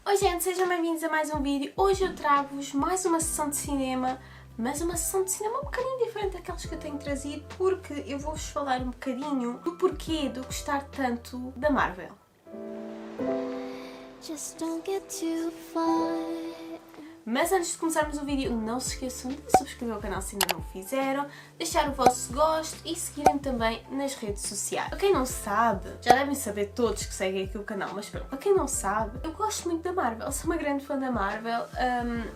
Oi gente, sejam bem-vindos a mais um vídeo. Hoje eu trago-vos mais uma sessão de cinema, mas uma sessão de cinema um bocadinho diferente daquelas que eu tenho trazido, porque eu vou-vos falar um bocadinho do porquê de eu gostar tanto da Marvel. Just don't get too far. Mas antes de começarmos o vídeo, não se esqueçam de subscrever o canal se ainda não o fizeram, deixar o vosso gosto e seguirem também nas redes sociais. Para quem não sabe, já devem saber todos que seguem aqui o canal, mas pronto, para quem não sabe, eu gosto muito da Marvel, sou uma grande fã da Marvel.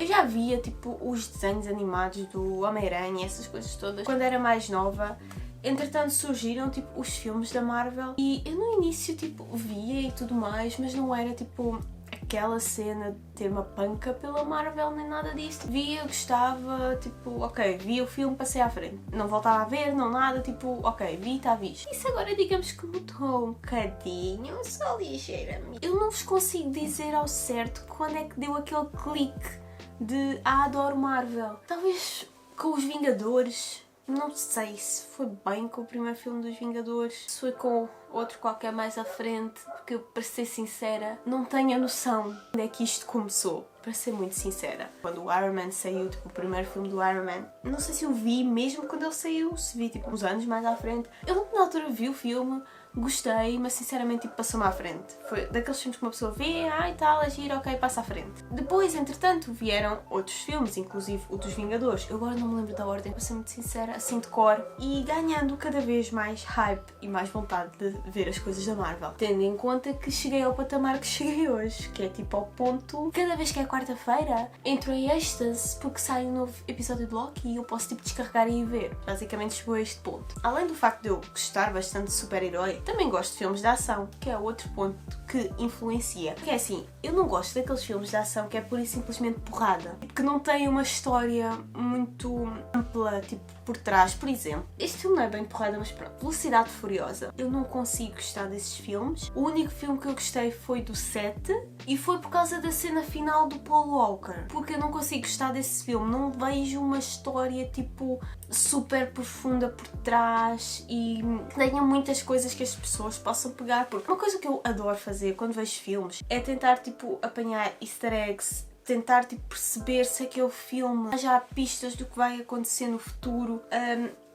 Eu já via tipo os desenhos animados do Homem-Aranha, essas coisas todas, quando era mais nova. Entretanto surgiram tipo os filmes da Marvel e eu no início tipo via e tudo mais, mas não era tipo aquela cena de ter uma panca pela Marvel nem nada disso. Via, gostava, tipo, ok, vi o filme, passei à frente. Não voltava a ver, não nada, tipo, ok, vi, está visto. Isso agora digamos que mudou um bocadinho, só ligeiramente. Eu não vos consigo dizer ao certo quando é que deu aquele clique de adoro Marvel. Talvez com os Vingadores. Não sei se foi bem com o primeiro filme dos Vingadores, se foi com outro qualquer mais à frente, porque eu, para ser sincera, não tenho a noção de onde é que isto começou, para ser muito sincera. Quando o Iron Man saiu, tipo, o primeiro filme do Iron Man, não sei se eu vi mesmo quando ele saiu, se vi tipo uns anos mais à frente. Eu na altura vi o filme, gostei, mas sinceramente tipo, passou-me à frente. Foi daqueles filmes que uma pessoa vê, e tal, é giro, ok, passa à frente. Depois, entretanto, vieram outros filmes, inclusive o dos Vingadores. Eu agora não me lembro da ordem, para ser muito sincera, assim de cor. E ganhando cada vez mais hype e mais vontade de ver as coisas da Marvel. Tendo em conta que cheguei ao patamar que cheguei hoje, que é tipo ao ponto, cada vez que é quarta-feira, entro em êxtase porque sai um novo episódio de Loki e eu posso tipo descarregar e ir ver. Basicamente chegou a este ponto. Além do facto de eu gostar bastante de super-herói, também gosto de filmes de ação, que é outro ponto que influencia. Porque é assim, eu não gosto daqueles filmes de ação que é pura e simplesmente porrada, que não tem uma história muito ampla, tipo, por trás. Por exemplo, este filme não é bem porrada, mas pronto, Velocidade Furiosa. Eu não consigo gostar desses filmes. O único filme que eu gostei foi do 7 e foi por causa da cena final do Paul Walker, porque eu não consigo gostar desse filme. Não vejo uma história, tipo, super profunda por trás e tenha muitas coisas que as pessoas possam pegar, porque uma coisa que eu adoro fazer quando vejo filmes é tentar, tipo, apanhar easter eggs, tentar tipo, perceber se aquele filme já há pistas do que vai acontecer no futuro.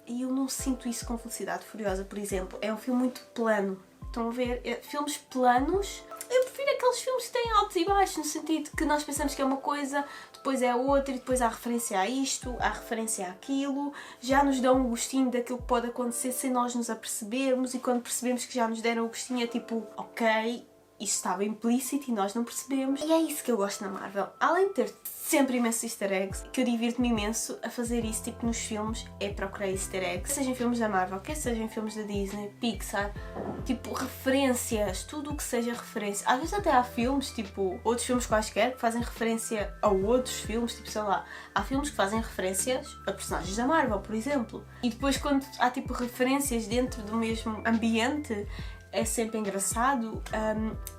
E eu não sinto isso com Velocidade Furiosa, por exemplo. É um filme muito plano. Estão a ver? Filmes planos. Eu prefiro aqueles filmes que têm altos e baixos, no sentido que nós pensamos que é uma coisa, depois é outra, e depois há referência a isto, há referência àquilo, já nos dão um gostinho daquilo que pode acontecer sem nós nos apercebermos, e quando percebemos que já nos deram o gostinho é tipo, ok, isto estava implícito e nós não percebemos. E é isso que eu gosto na Marvel. Além de ter sempre imensos easter eggs, que eu divirto-me imenso a fazer isso, tipo nos filmes, é procurar easter eggs. Quer sejam filmes da Marvel, quer sejam filmes da Disney, Pixar, tipo referências, tudo o que seja referência. Às vezes até há filmes, tipo outros filmes quaisquer, que fazem referência a outros filmes, tipo sei lá, há filmes que fazem referências a personagens da Marvel, por exemplo. E depois quando há tipo referências dentro do mesmo ambiente, é sempre engraçado.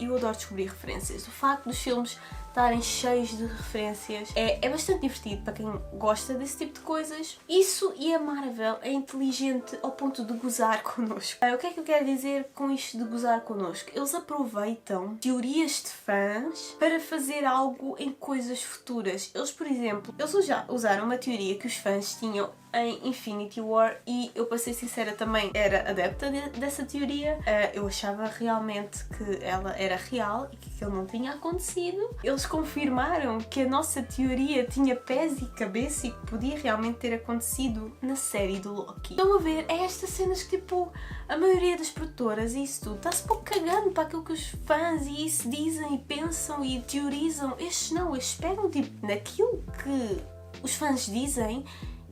Eu adoro descobrir referências. O facto dos filmes estarem cheios de referências é bastante divertido para quem gosta desse tipo de coisas. Isso, e a Marvel é inteligente ao ponto de gozar connosco. O que é que eu quero dizer com isto de gozar connosco? Eles aproveitam teorias de fãs para fazer algo em coisas futuras. Eles, por exemplo, eles já usaram uma teoria que os fãs tinham em Infinity War e eu, para ser sincera, também era adepta dessa teoria. Eu achava realmente que ela era real e que aquilo não tinha acontecido. Eles confirmaram que a nossa teoria tinha pés e cabeça e que podia realmente ter acontecido na série do Loki. Estão a ver? É estas cenas que tipo, a maioria das produtoras e isso tudo está-se pouco cagando para aquilo que os fãs e isso dizem e pensam e teorizam. Estes não, estes pegam tipo naquilo que os fãs dizem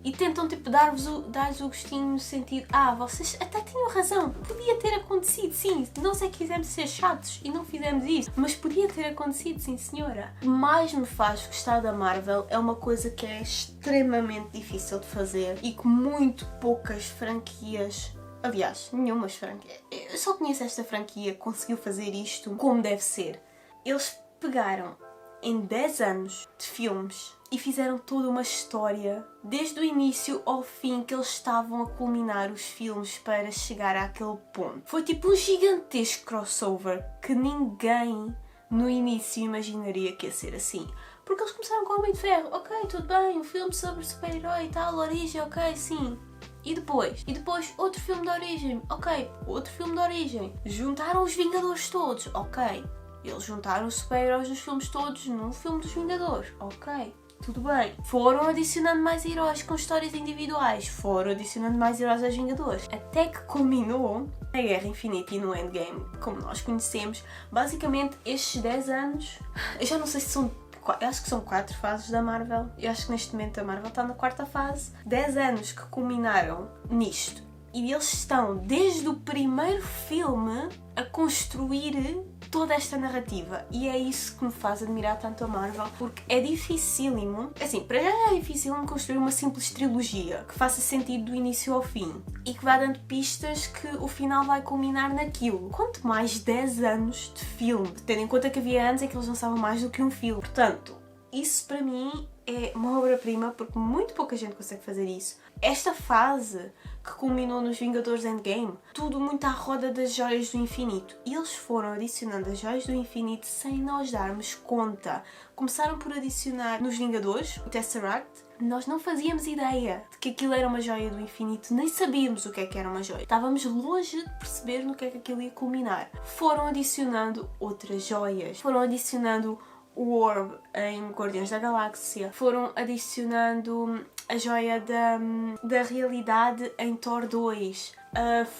e tentam tipo dar-lhes o gostinho no sentido, vocês até tinham razão, podia ter acontecido, sim, nós é que quisemos ser chatos e não fizemos isso, mas podia ter acontecido, sim senhora. O que mais me faz gostar da Marvel é uma coisa que é extremamente difícil de fazer e que muito poucas franquias, aliás, nenhumas franquias, eu só conheço esta franquia que conseguiu fazer isto como deve ser. Eles pegaram em 10 anos de filmes e fizeram toda uma história, desde o início ao fim, que eles estavam a culminar os filmes para chegar àquele ponto. Foi tipo um gigantesco crossover que ninguém no início imaginaria que ia ser assim. Porque eles começaram com o Homem de Ferro. Ok, tudo bem, um filme sobre super-herói e tal, origem, ok, sim. E depois outro filme de origem. Ok, outro filme de origem. Juntaram os Vingadores todos. Ok. Eles juntaram os super-heróis nos filmes todos num filme dos Vingadores. Ok. Tudo bem. Foram adicionando mais heróis com histórias individuais. Foram adicionando mais heróis aos Vingadores. Até que culminou na Guerra Infinita e no Endgame, como nós conhecemos. Basicamente, estes 10 anos... Eu já não sei se são... Eu acho que são 4 fases da Marvel. Eu acho que neste momento a Marvel está na 4ª fase. 10 anos que culminaram nisto. E eles estão, desde o primeiro filme, a construir toda esta narrativa. E é isso que me faz admirar tanto a Marvel, porque é dificílimo... Assim, para já é difícil construir uma simples trilogia que faça sentido do início ao fim e que vá dando pistas que o final vai culminar naquilo. Quanto mais 10 anos de filme, tendo em conta que havia anos em que eles lançavam mais do que um filme. Portanto, isso para mim é uma obra-prima, porque muito pouca gente consegue fazer isso. Esta fase que culminou nos Vingadores Endgame, tudo muito à roda das Joias do Infinito. E eles foram adicionando as Joias do Infinito sem nós darmos conta. Começaram por adicionar nos Vingadores, o Tesseract. Nós não fazíamos ideia de que aquilo era uma Joia do Infinito, nem sabíamos o que era uma joia. Estávamos longe de perceber no que é que aquilo ia culminar. Foram adicionando outras joias, foram adicionando o Orb em Guardiões da Galáxia, foram adicionando a joia da realidade em Thor 2,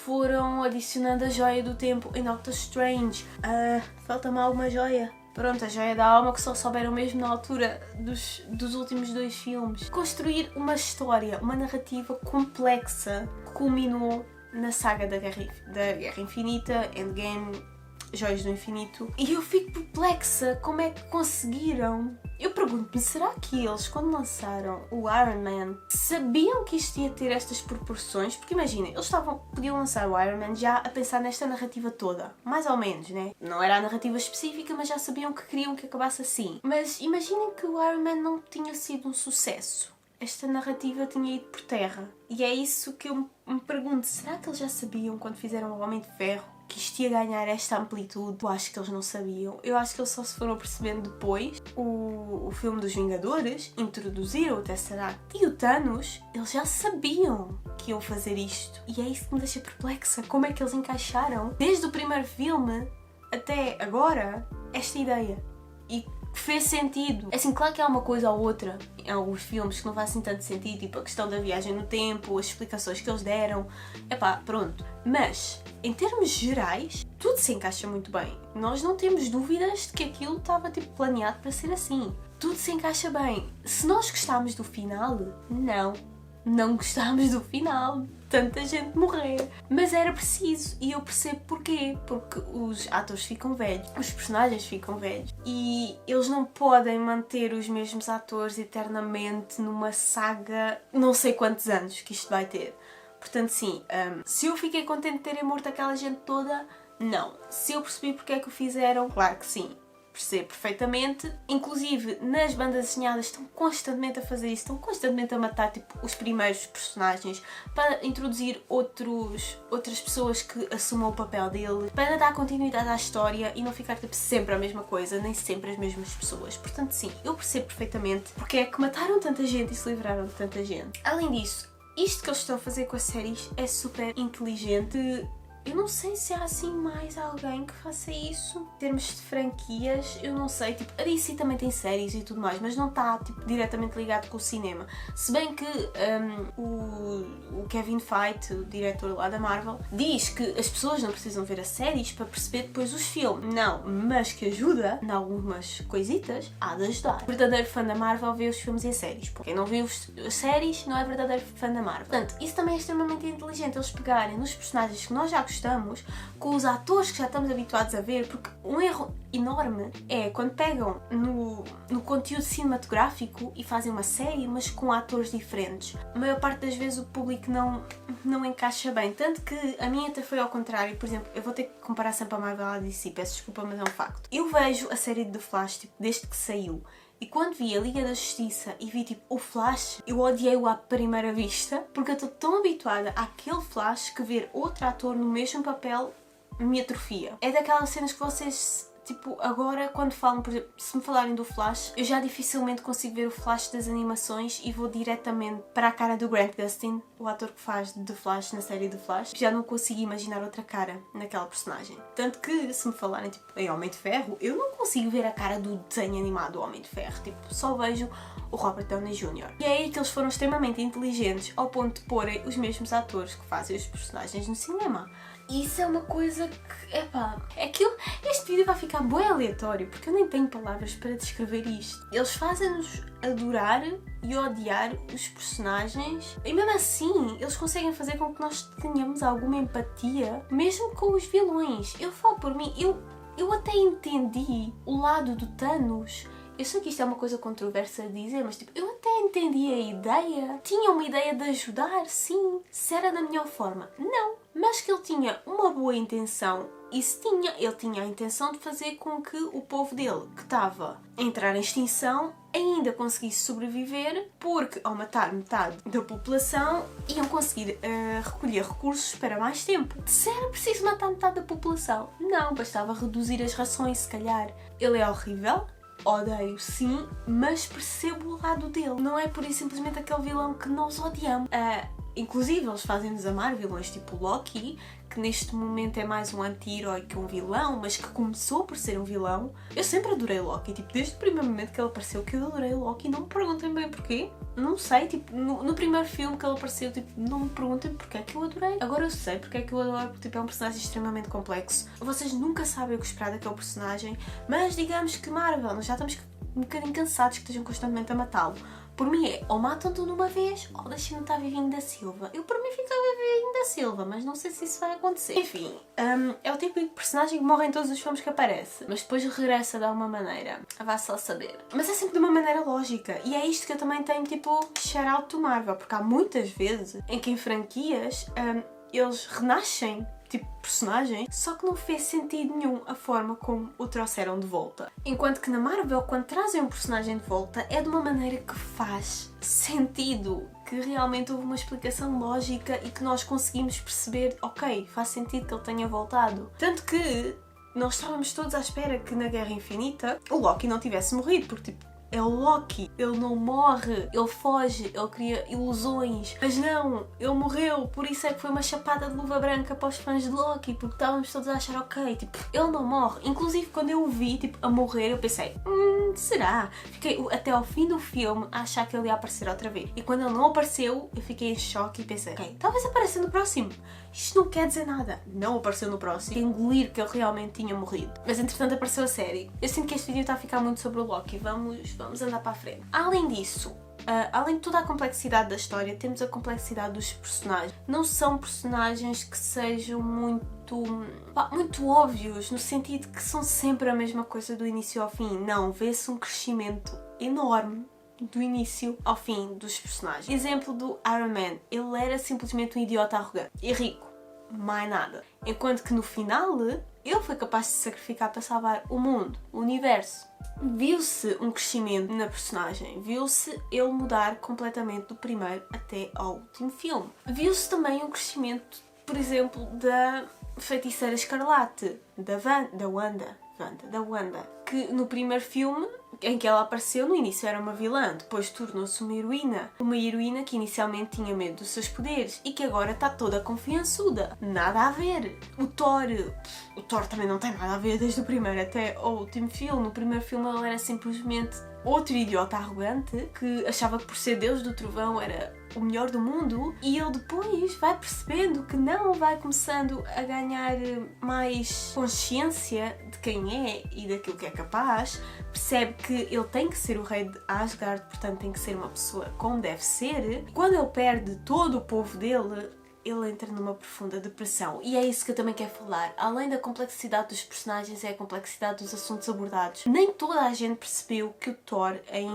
foram adicionando a joia do tempo em Doctor Strange, falta-me alguma joia. Pronto, a joia da alma, que só souberam mesmo na altura dos últimos 2 filmes. Construir uma história, uma narrativa complexa que culminou na saga da Guerra Infinita, Endgame, Joias do Infinito. E eu fico perplexa, como é que conseguiram? Eu pergunto-me, será que eles, quando lançaram o Iron Man, sabiam que isto ia ter estas proporções? Porque imaginem, eles podiam lançar o Iron Man já a pensar nesta narrativa toda. Mais ou menos, né? Não era a narrativa específica, mas já sabiam que queriam que acabasse assim. Mas imaginem que o Iron Man não tinha sido um sucesso. Esta narrativa tinha ido por terra. E é isso que eu me pergunto, será que eles já sabiam quando fizeram o Homem de Ferro que isto ia ganhar esta amplitude? Eu acho que eles não sabiam. Eu acho que eles só se foram percebendo depois. O filme dos Vingadores introduziram o Tesseract e o Thanos, eles já sabiam que iam fazer isto. E é isso que me deixa perplexa. Como é que eles encaixaram, desde o primeiro filme até agora, esta ideia? E fez sentido. Assim, claro que há uma coisa ou outra em alguns filmes que não faz assim tanto sentido, tipo a questão da viagem no tempo, as explicações que eles deram, pronto. Mas, em termos gerais, tudo se encaixa muito bem. Nós não temos dúvidas de que aquilo estava tipo planeado para ser assim. Tudo se encaixa bem. Se nós gostámos do final, não gostámos do final. Tanta gente morrer. Mas era preciso, e eu percebo porquê. Porque os atores ficam velhos, os personagens ficam velhos, e eles não podem manter os mesmos atores eternamente numa saga não sei quantos anos que isto vai ter. Portanto, sim, se eu fiquei contente de terem morto aquela gente toda, não. Se eu percebi porque é que o fizeram, claro que sim. Percebo perfeitamente. Inclusive, nas bandas desenhadas estão constantemente a fazer isso, estão constantemente a matar tipo, os primeiros personagens para introduzir outras pessoas que assumam o papel dele, para dar continuidade à história e não ficar tipo, sempre a mesma coisa, nem sempre as mesmas pessoas. Portanto, sim, eu percebo perfeitamente porque é que mataram tanta gente e se livraram de tanta gente. Além disso, isto que eles estão a fazer com as séries é super inteligente. Eu não sei se há assim mais alguém que faça isso. Em termos de franquias, eu não sei. Tipo, a DC também tem séries e tudo mais, mas não está tipo, diretamente ligado com o cinema. Se bem que o Kevin Feige, o diretor lá da Marvel, diz que as pessoas não precisam ver as séries para perceber depois os filmes. Não, mas que ajuda em algumas coisitas, há de ajudar. O verdadeiro fã da Marvel vê os filmes e as séries. Porque quem não viu as séries não é verdadeiro fã da Marvel. Portanto, isso também é extremamente inteligente. Eles pegarem nos personagens que nós já gostamos, com os atores que já estamos habituados a ver, porque um erro enorme é quando pegam no conteúdo cinematográfico e fazem uma série, mas com atores diferentes. A maior parte das vezes o público não encaixa bem, tanto que a minha até foi ao contrário. Por exemplo, eu vou ter que comparar sempre a Marvel à DC, peço desculpa, mas é um facto. Eu vejo a série de The Flash, tipo, desde que saiu, e quando vi a Liga da Justiça e vi tipo o Flash, eu odiei-o à primeira vista, porque eu estou tão habituada àquele Flash que ver outro ator no mesmo papel me atrofia. É daquelas cenas que vocês tipo, agora quando falam, por exemplo, se me falarem do Flash, eu já dificilmente consigo ver o Flash das animações e vou diretamente para a cara do Grant Gustin, o ator que faz de Flash na série de Flash. Já não consigo imaginar outra cara naquela personagem. Tanto que, se me falarem, tipo, em Homem de Ferro, eu não consigo ver a cara do desenho animado do Homem de Ferro. Tipo, só vejo o Robert Downey Jr. E é aí que eles foram extremamente inteligentes ao ponto de porem os mesmos atores que fazem os personagens no cinema. E isso é uma coisa que, este vídeo vai ficar bem aleatório, porque eu nem tenho palavras para descrever isto. Eles fazem-nos adorar e odiar os personagens, e mesmo assim, eles conseguem fazer com que nós tenhamos alguma empatia, mesmo com os vilões. Eu falo por mim, eu até entendi o lado do Thanos. Eu sei que isto é uma coisa controversa de dizer, mas tipo, eu até entendi a ideia. Tinha uma ideia de ajudar, sim. Se era da melhor forma, não. Mas que ele tinha uma boa intenção. E se tinha, ele tinha a intenção de fazer com que o povo dele, que estava a entrar em extinção, ainda conseguisse sobreviver, porque ao matar metade da população, iam conseguir recolher recursos para mais tempo. Se era preciso matar metade da população, não, bastava reduzir as rações, se calhar. Ele é horrível. Odeio, sim, mas percebo o lado dele. Não é por isso simplesmente aquele vilão que nós odiamos. Inclusive, eles fazem-nos amar vilões tipo Loki, que neste momento é mais um anti-herói que um vilão, mas que começou por ser um vilão. Eu sempre adorei Loki, tipo, desde o primeiro momento que ele apareceu que eu adorei Loki. Não me perguntem bem porquê. Não sei, tipo, no primeiro filme que ele apareceu, tipo, não me perguntem porque é que eu adorei. Agora eu sei porque é que eu adoro, porque tipo, é um personagem extremamente complexo. Vocês nunca sabem o que esperar daquele personagem, mas digamos que Marvel, nós já estamos um bocadinho cansados que estejam constantemente a matá-lo. Por mim é, ou matam tudo uma vez, ou deixem-me estar vivinho da Silva. Eu por mim ficava vivinho da Silva, mas não sei se isso vai acontecer. Enfim, é o tipo de personagem que morre em todos os filmes que aparece, mas depois regressa de alguma maneira. Vá só saber. Mas é sempre de uma maneira lógica. E é isto que eu também tenho, tipo, shout out to Marvel. Porque há muitas vezes em que em franquias eles renascem tipo personagem, só que não fez sentido nenhum a forma como o trouxeram de volta. Enquanto que na Marvel, quando trazem um personagem de volta, é de uma maneira que faz sentido, que realmente houve uma explicação lógica e que nós conseguimos perceber, ok, faz sentido que ele tenha voltado. Tanto que nós estávamos todos à espera que na Guerra Infinita o Loki não tivesse morrido, porque tipo, é o Loki, ele não morre, ele foge, ele cria ilusões, mas não, ele morreu, por isso é que foi uma chapada de luva branca para os fãs de Loki, porque estávamos todos a achar, ok, tipo, ele não morre. Inclusive quando eu o vi, tipo, a morrer, eu pensei, será? Fiquei até ao fim do filme a achar que ele ia aparecer outra vez. E quando ele não apareceu, eu fiquei em choque e pensei, ok, talvez apareça no próximo. Isto não quer dizer nada. Não apareceu no próximo. Engolir que ele realmente tinha morrido. Mas entretanto apareceu a série. Eu sinto que este vídeo está a ficar muito sobre o Loki. Vamos andar para a frente. Além disso, além de toda a complexidade da história, temos a complexidade dos personagens. Não são personagens que sejam muito óbvios, no sentido que são sempre a mesma coisa do início ao fim. Não, vê-se um crescimento enorme do início ao fim dos personagens. Exemplo do Iron Man. Ele era simplesmente um idiota arrogante e rico. Mais nada. Enquanto que no final, ele foi capaz de se sacrificar para salvar o mundo, o universo. Viu-se um crescimento na personagem. Viu-se ele mudar completamente do primeiro até ao último filme. Viu-se também um crescimento, por exemplo, da Feiticeira Escarlate, da Wanda, que no primeiro filme em que ela apareceu, no início era uma vilã, depois tornou-se uma heroína que inicialmente tinha medo dos seus poderes e que agora está toda confiançuda. Nada a ver. O Thor também não tem nada a ver desde o primeiro até o último filme. No primeiro filme ele era simplesmente outro idiota arrogante que achava que por ser Deus do Trovão era o melhor do mundo, e ele depois vai percebendo que não, vai começando a ganhar mais consciência de quem é e daquilo que é capaz, percebe que ele tem que ser o rei de Asgard, portanto tem que ser uma pessoa como deve ser. Quando ele perde todo o povo dele, ele entra numa profunda depressão. E é isso que eu também quero falar. Além da complexidade dos personagens, é a complexidade dos assuntos abordados. Nem toda a gente percebeu que o Thor em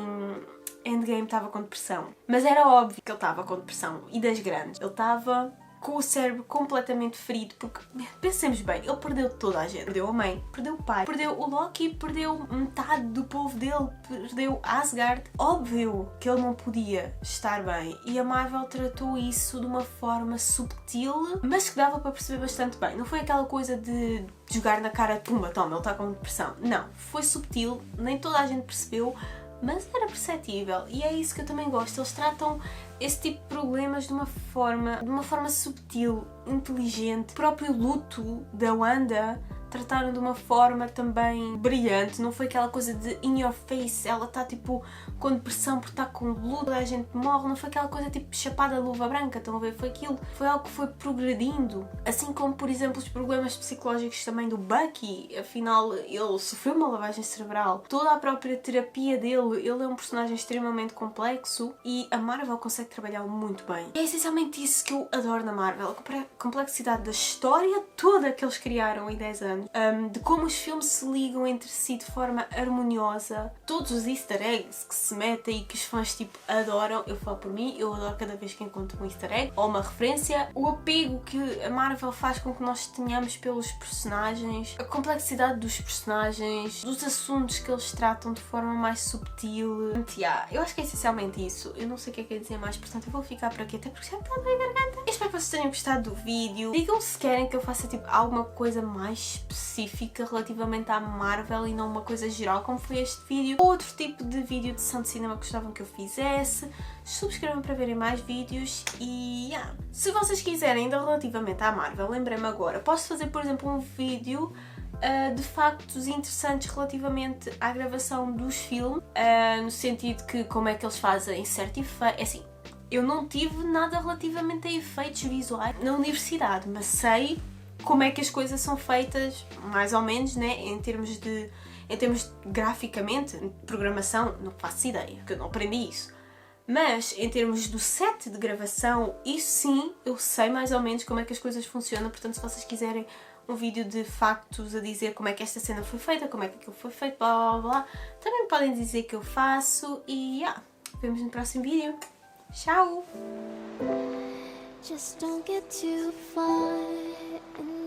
Endgame estava com depressão. Mas era óbvio que ele estava com depressão. E das grandes. Ele estava com o cérebro completamente ferido, porque pensemos bem, ele perdeu toda a gente. Perdeu a mãe, perdeu o pai, perdeu o Loki, perdeu metade do povo dele, perdeu Asgard. Óbvio que ele não podia estar bem e a Marvel tratou isso de uma forma subtil, mas que dava para perceber bastante bem. Não foi aquela coisa de jogar na cara, pumba, toma, ele está com depressão. Não, foi subtil, nem toda a gente percebeu, mas era perceptível e é isso que eu também gosto. Eles tratam esse tipo de problemas de uma forma subtil, inteligente. O próprio luto da Wanda trataram de uma forma também brilhante, não foi aquela coisa de in your face, ela está tipo com depressão porque está com luto, a gente morre, não foi aquela coisa tipo chapada de luva branca, estão a ver? Foi aquilo, foi algo que foi progredindo, assim como por exemplo os problemas psicológicos também do Bucky, afinal ele sofreu uma lavagem cerebral, toda a própria terapia dele, ele é um personagem extremamente complexo e a Marvel consegue trabalhá-lo muito bem. E é essencialmente isso que eu adoro na Marvel, a complexidade da história toda que eles criaram em 10 anos. De como os filmes se ligam entre si de forma harmoniosa, todos os easter eggs que se metem e que os fãs tipo adoram, eu falo por mim, eu adoro cada vez que encontro um easter egg ou uma referência, o apego que a Marvel faz com que nós tenhamos pelos personagens, a complexidade dos personagens, dos assuntos que eles tratam de forma mais subtil. Eu acho que é essencialmente isso, eu não sei o que é que eu ia dizer mais, portanto eu vou ficar por aqui até porque já está a doer a garganta. Eu espero que vocês tenham gostado do vídeo, digam se querem que eu faça tipo alguma coisa mais específica relativamente à Marvel e não uma coisa geral como foi este vídeo. Outro tipo de vídeo de sessão de cinema que gostavam que eu fizesse. Subscrevam para verem mais vídeos e se vocês quiserem ainda relativamente à Marvel, lembrei-me agora, posso fazer por exemplo um vídeo de factos interessantes relativamente à gravação dos filmes, no sentido que como é que eles fazem certo efeito, assim, eu não tive nada relativamente a efeitos visuais na universidade, mas sei como é que as coisas são feitas, mais ou menos, né, em termos de graficamente, de programação, não faço ideia, porque eu não aprendi isso. Mas em termos do set de gravação, isso sim, eu sei mais ou menos como é que as coisas funcionam, portanto se vocês quiserem um vídeo de factos a dizer como é que esta cena foi feita, como é que aquilo foi feito, blá blá blá, também podem dizer que eu faço e vemos no próximo vídeo. Tchau! Just don't get too far.